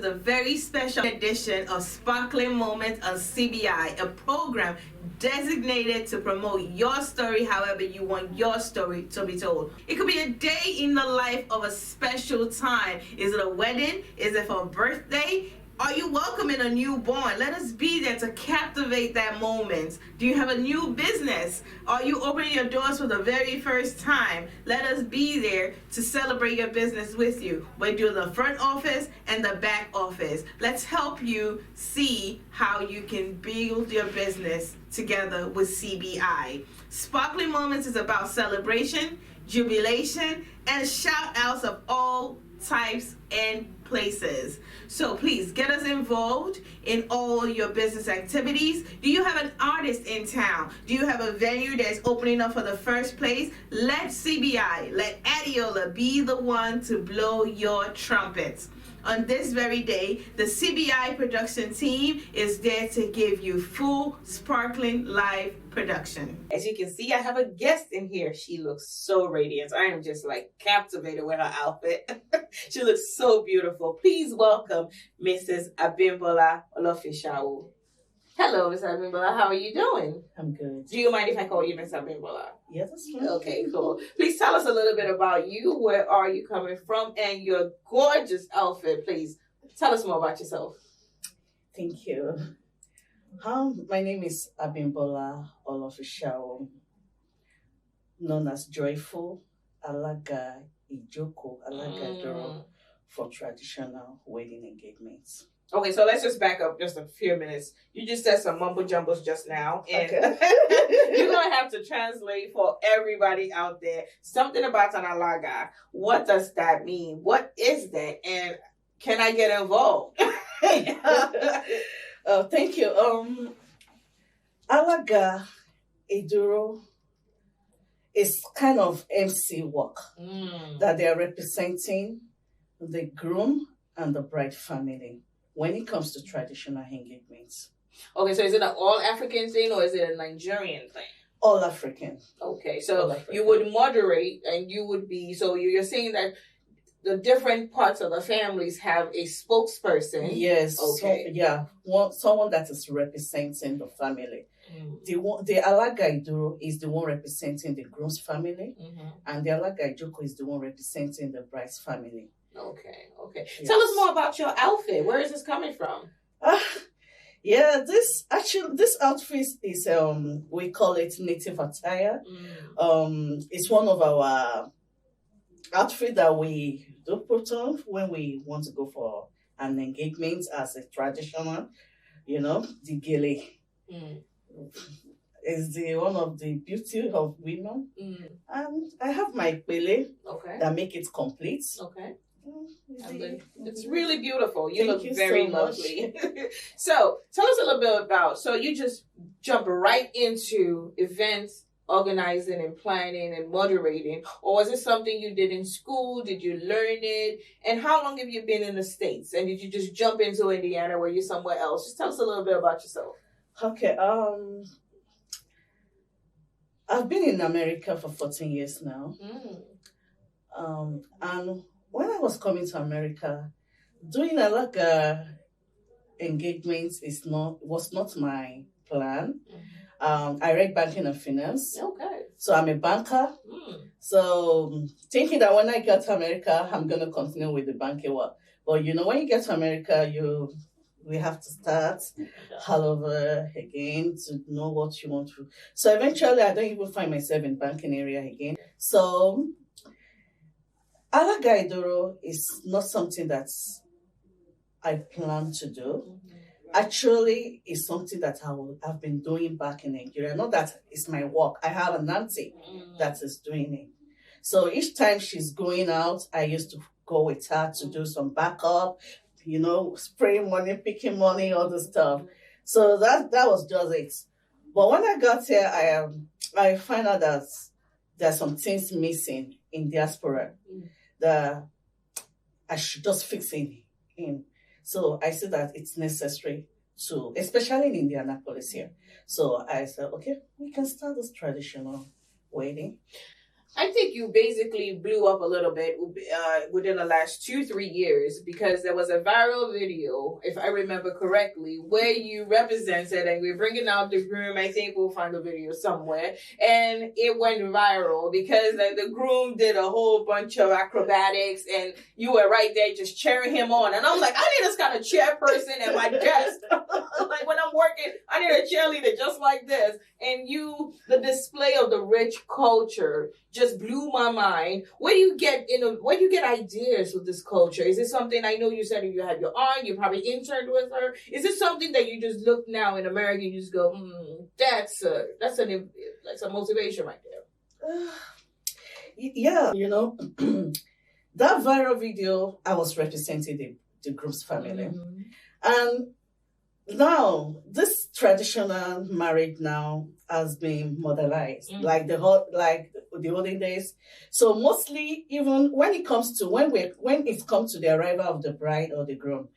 the very special edition of Sparkling Moments on CBI, a program designated to promote your story however you want your story to be told. It could be a day in the life of a special time. Is it a wedding? Is it for a birthday? Are you welcoming a newborn? Let us be there to captivate that moment. Do you have a new business? Are you opening your doors for the very first time? Let us be there to celebrate your business with you. We do the front office and the back office. Let's help you see how you can build your business together with CBI. Sparkling Moments is about celebration, jubilation, and shout outs of all types and places. So please get us involved in all your business activities. Do you have an artist in town? Do you have a venue that's opening up for the first place? Let CBI, let Adiola be the one to blow your trumpets. On this very day, the CBI production team is there to give you full, sparkling live production. As you can see, I have a guest in here. She looks so radiant. I am just like captivated with her outfit. She looks so beautiful. Please welcome Mrs. Abimbola Olofishawu. Hello, Miss Abimbola. How are you doing? I'm good. Do you mind if I call you Miss Abimbola? Yes, that's fine. Okay, cool. Please tell us a little bit about you. Where are you coming from? And your gorgeous outfit, please. Tell us more about yourself. Thank you. My name is Abimbola Olofishawu, known as Joyful Alaga Ijoko Alaga Doro for traditional wedding engagements. Okay, so let's just back up just a few minutes. You just said some mumbo jumbles just now, and Okay. you're gonna have to translate for everybody out there. Something about an alaga. What does that mean? What is that? And can I get involved? Thank you. Alaga Iduro is kind of MC work that they are representing the groom and the bride family when it comes to traditional engagements. Okay, so is it an all-African thing or is it a Nigerian thing? All African. Okay, so All African. you would moderate and you would be, so you're saying that the different parts of the families have a spokesperson. Yes. Okay. Someone that is representing the family. The Alaga Iduro is the one representing the groom's family, and the Alaga Ijoko is the one representing the bride's family. Okay. Yes. Tell us more about your outfit. Where is this coming from? This outfit is we call it native attire. It's one of our outfit that we do put on when we want to go for an engagement as a traditional, the gele is one of the beauty of women. And I have my pele that make it complete. Okay. It's really beautiful. You Thank look very so lovely. So tell us a little bit about, so you just jump right into events, organizing and planning and moderating, or was it something you did in school? Did you learn it? And how long have you been in the States? And did you just jump into Indiana where you're somewhere else? Just tell us a little bit about yourself. Okay. I've been in America for 14 years now. And when I was coming to America, doing engagements was not my plan. I read banking and finance. Okay. So I'm a banker. So thinking that when I get to America, I'm going to continue with the banking work. But when you get to America, we have to start all over again to know what you want to. So eventually, I don't even find myself in banking area again. So Alaga Iduro is not something that I plan to do. Actually, it's something that I've been doing back in Nigeria. Not that it's my work. I have an auntie that is doing it. So each time she's going out, I used to go with her to do some backup, spraying money, picking money, all the stuff. So that was just it. But when I got here, I find out that there's some things missing in diaspora that I should just fix in. So I see that it's necessary to, especially in Indianapolis here. So I said, okay, we can start this traditional wedding. I think you basically blew up a little bit within the last 2-3 years because there was a viral video, if I remember correctly, where you represented and we're bringing out the groom. I think we'll find the video somewhere, and it went viral because the groom did a whole bunch of acrobatics, and you were right there just cheering him on. And I'm like, I need this kind of chairperson at my desk. Like when I'm working, I need a cheerleader just like this. And the display of the rich culture just blew my mind. Where do you get ideas with this culture? Is it something, I know you said you had your aunt, you probably interned with her. Is it something that you just look now in America and you just go, that's a motivation right there? Yeah, that viral video, I was representing the group's family. Mm-hmm. And now, this traditional marriage now has been modernized, like the olden days. So mostly, even when it comes to the arrival of the bride or the groom,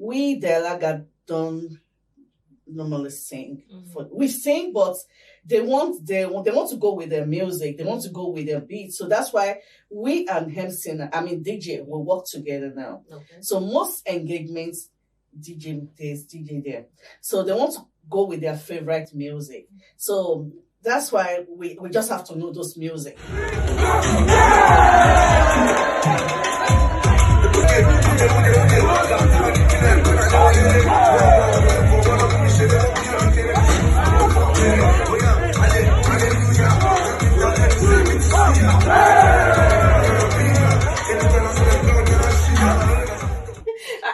we the Alaga don't normally sing. We sing, but they want to go with their music. They want to go with their beat. So that's why we and DJ will work together now. Okay. So most engagements, DJ there. So they want to go with their favorite music. So that's why we just have to know those music.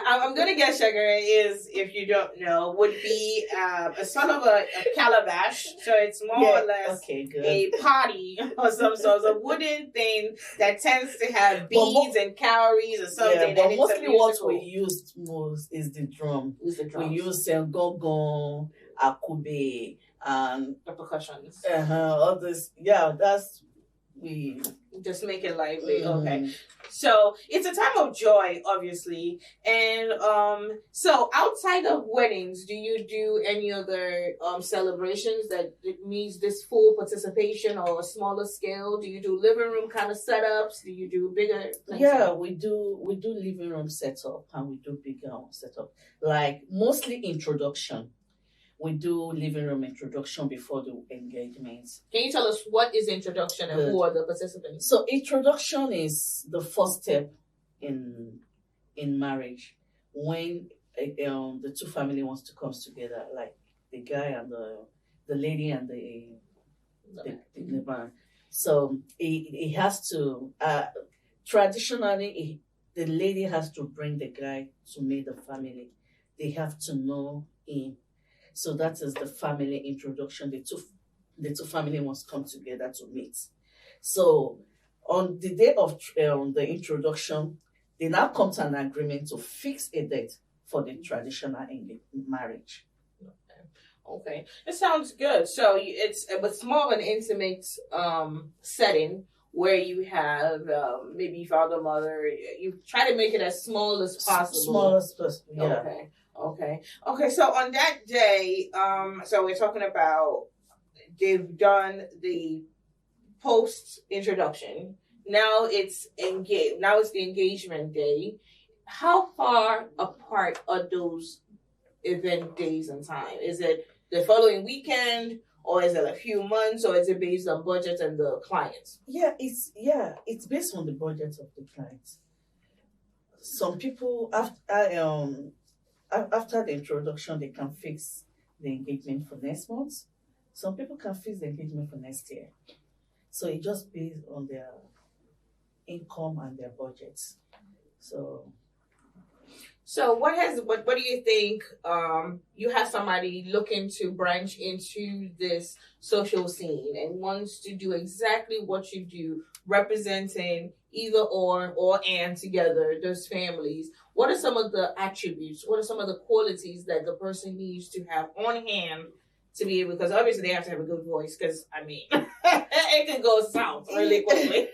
I'm gonna guess sugar is, if you don't know, would be a sort of a calabash. So it's more or less a potty or some sort of wooden thing that tends to have beads and cowries or something. Yeah, but mostly what we use most is the drum. We use gong, akube, and the percussions. All this. Yeah, we just make it lively. Okay. So it's a time of joy, obviously. And so outside of weddings, do you do any other celebrations that it means this full participation or a smaller scale? Do you do living room kind of setups? Do you do bigger things? Yeah, we do living room setup and we do bigger setup. Like mostly introduction. We do living room introduction before the engagements. Can you tell us what is introduction and who are the participants? So introduction is the first step in marriage when the two family wants to come together, like the guy and the lady and the man. So he has to traditionally the lady has to bring the guy to meet the family. They have to know him. So that is the family introduction. The two family must come together to meet. So on the day of the introduction, they now come to an agreement to fix a date for the traditional marriage. Okay, it sounds good. So it's more of an intimate setting where you have maybe father, mother. You try to make it as small as possible. Small as possible. Yeah. Okay. So on that day, so we're talking about they've done the post introduction. Now it's engaged. Now it's the engagement day. How far apart are those event days and time? Is it the following weekend, or is it a few months, or is it based on budget and the clients? It's based on the budget of the clients. Some people after the introduction, they can fix the engagement for next month. Some people can fix the engagement for next year. So it just based on their income and their budgets. So what do you think? You have somebody looking to branch into this social scene and wants to do exactly what you do, representing either or and together those families. What are some of the attributes? What are some of the qualities that the person needs to have on hand to be able? Because obviously they have to have a good voice. Because it can go south really quickly.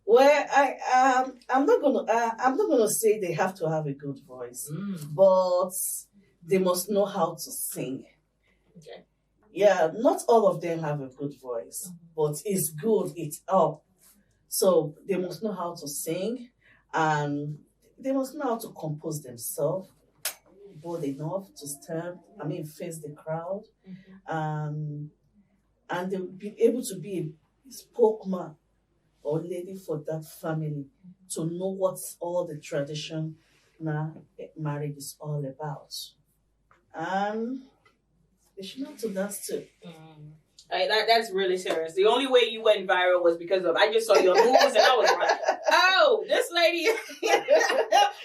Well, I'm not gonna say they have to have a good voice, but they must know how to sing. Okay. Yeah, not all of them have a good voice, but it's good, it's up. So they must know how to sing, and they must know how to compose themselves, bold enough to stand, face the crowd, um, and they'll be able to be a spokesman or lady for that family, to know what all the tradition now marriage is all about. And they should know to dance too. That's really serious. The only way you went viral was because of, I just saw your moves and I was like, oh, this lady,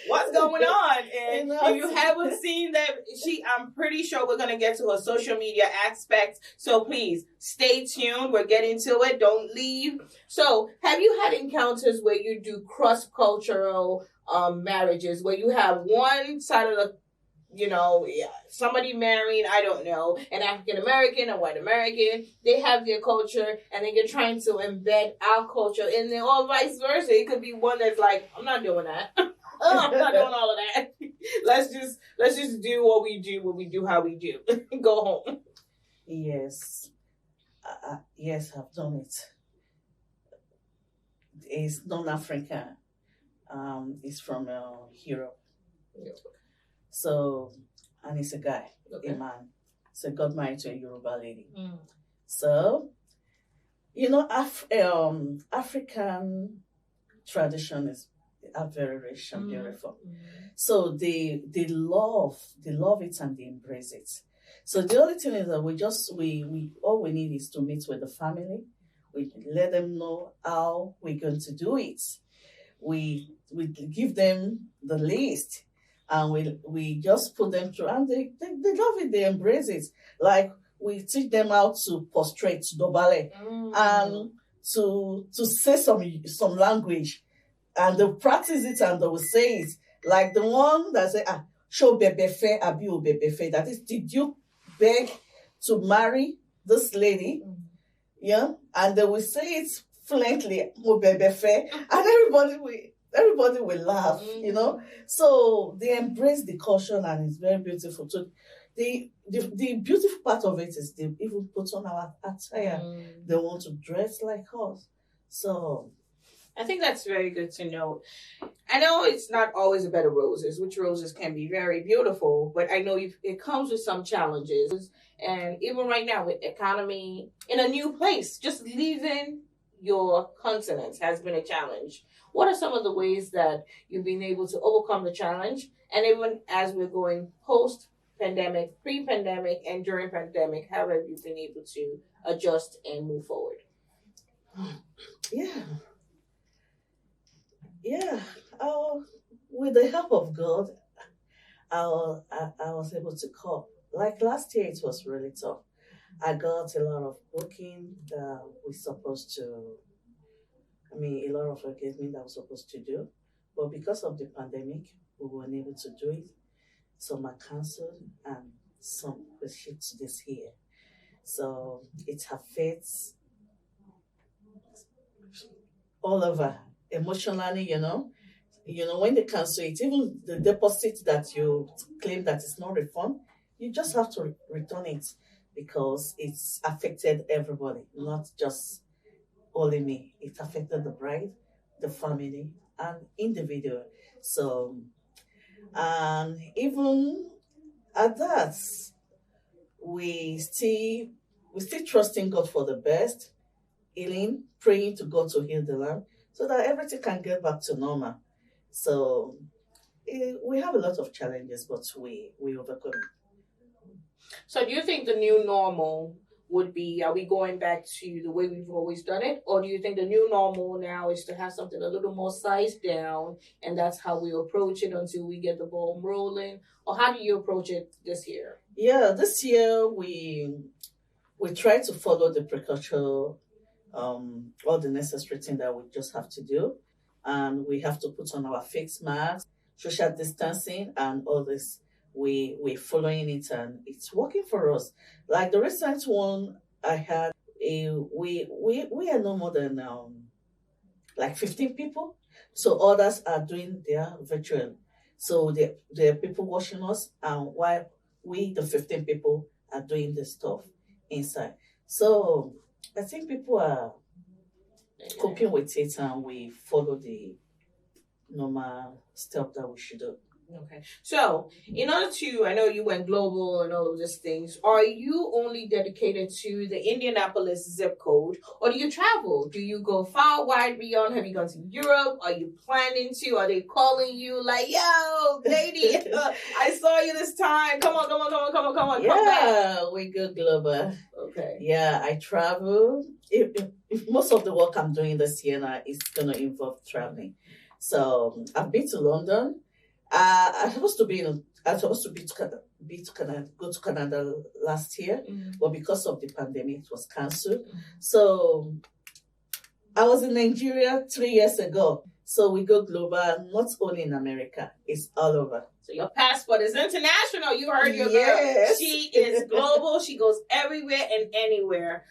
what's going on? And if you haven't seen that, I'm pretty sure we're going to get to her social media aspect. So please stay tuned. We're getting to it. Don't leave. So have you had encounters where you do cross-cultural marriages, where you have one side of the somebody marrying, I don't know, an African American, a white American, they have their culture, and then you're trying to embed our culture in there, or vice versa. It could be one that's like, I'm not doing that. I'm not doing all of that. Let's just do what we do how we do. Go home. Yes. Yes, I've done it. It's non-African. It's from Europe. So, and he's a guy, a man. So got married to a Yoruba lady. So, African tradition are very rich and beautiful. So they love it and they embrace it. So the only thing is that we all we need is to meet with the family. We let them know how we're going to do it. We give them the list. And we just put them through, and they love it, they embrace it. Like, we teach them how to prostrate, to dobale, and to say some language. And they'll practice it and they will say it. Like the one that say, show bebefe, abiu bebefe. That is, did you beg to marry this lady? Yeah? And they will say it fluently, mo bebefe. And everybody will laugh, So they embrace the culture and it's very beautiful. So the beautiful part of it is they even put on our attire. They want to dress like us. So I think that's very good to know. I know it's not always a bed of roses, which roses can be very beautiful, but I know it comes with some challenges. And even right now with economy in a new place, just leaving your continent has been a challenge. What are some of the ways that you've been able to overcome the challenge? And even as we're going post-pandemic, pre-pandemic, and during pandemic, how have you been able to adjust and move forward? Yeah. With the help of God, I was able to cope. Like last year, it was really tough. I got a lot of booking that we're supposed to. A lot of engagement that I was supposed to do. But because of the pandemic, we were unable to do it. Some are cancelled and some were shipped this year. So it affects all over emotionally, when they cancel it, even the deposit that you claim that is not refund, you just have to return it because it's affected everybody, not just only me. It affected the bride, the family, and individual. So, and even at that, we still trusting God for the best, healing, praying to God to heal the land, so that everything can get back to normal. So, we have a lot of challenges, but we overcome it. So, do you think the new normal would be, are we going back to the way we've always done it? Or do you think the new normal now is to have something a little more sized down and that's how we approach it until we get the ball rolling? Or how do you approach it this year? Yeah, this year we try to follow the precaution, all the necessary things that we just have to do. And we have to put on our face masks, social distancing, and all this. We're following it and it's working for us. Like the recent one I had, we are no more than like 15 people. So others are doing their virtual. So there are people watching us, and while we, the 15 people, are doing the stuff inside. So I think people are coping with it, and we follow the normal step that we should do. Okay. So, in order to, I know you went global and all of these things, are you only dedicated to the Indianapolis zip code, or do you travel? Do you go far, wide, beyond? Have you gone to Europe? Are you planning to? Are they calling you like, yo, lady, I saw you this time. Come on, come on, come on, come on, come on. Come back. Yeah, we go global. Okay. Yeah, I travel. If most of the work I'm doing this year now is going to involve traveling. So I've been to London. I supposed to be to Canada, go to Canada last year, but because of the pandemic, it was cancelled. So I was in Nigeria 3 years ago. So we go global, not only in America, it's all over. So your passport is international. You heard your girl. Yes. She is global. She goes everywhere and anywhere.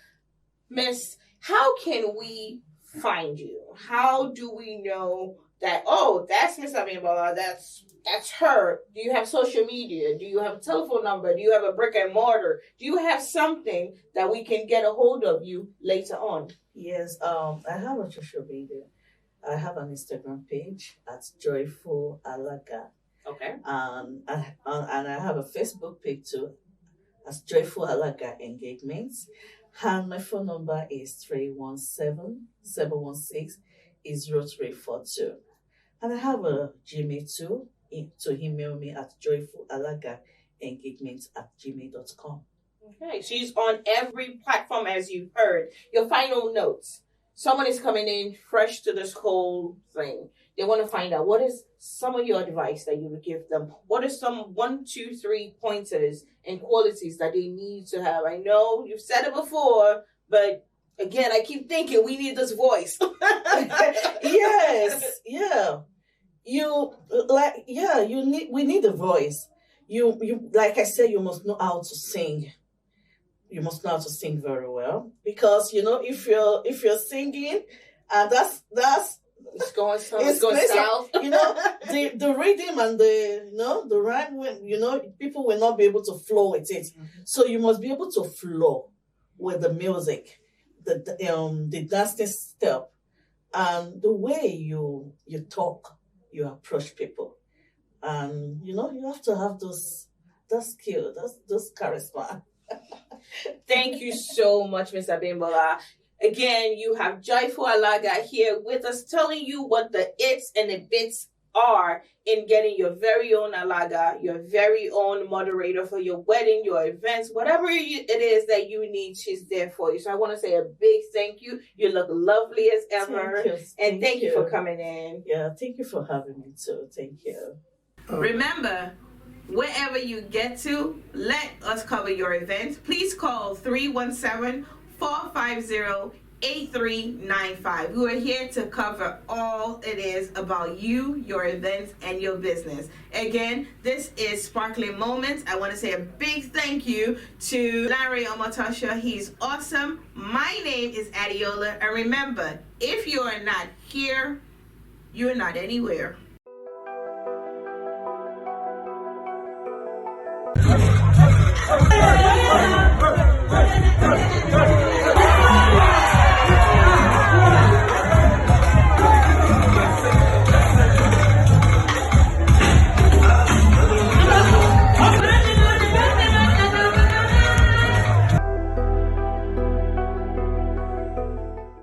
Miss, how can we find you? How do we know that, oh, that's Miss Abimbola, that's her? Do you have social media? Do you have a telephone number? Do you have a brick and mortar? Do you have something that we can get a hold of you later on? Yes, I have a social media. I have an Instagram page at Joyful Alaga. Okay. And I have a Facebook page too, as Joyful Alaga Engagements. And my phone number is 317-716-0342. And I have a Gmail too, to email me at joyfulalagaengagements@gmail.com. Okay, she's on every platform, as you heard. Your final notes. Someone is coming in fresh to this whole thing. They want to find out, what is some of your advice that you would give them? What are some 1, 2, 3 pointers and qualities that they need to have? I know you've said it before, but again, I keep thinking we need this voice. Yes, yeah. We need a voice. You like I said, you must know how to sing. You must know how to sing very well, because if you're singing, and that's it's going south. The rhythm and the rhyme, people will not be able to flow with it. So you must be able to flow with the music, the dancing step, and the way you talk, you approach people, and you have to have that skill, those charisma. Thank you so much, Ms. Abimbola. Again, you have Joyful Alaga here with us, telling you what the its and the bits are in getting your very own Alaga, your very own moderator for your wedding, your events, whatever it is that you need, she's there for you. So I want to say a big thank you. You look lovely as ever. Thank you for coming in. Yeah, thank you for having me too. Thank you. Remember, wherever you get to, let us cover your event. Please call 317-450-8395. We are here to cover all it is about you, your events, and your business. Again, this is Sparkling Moments. I want to say a big thank you to Larry Omotasha. He's awesome. My name is Adiola. And remember, if you are not here, you're not anywhere.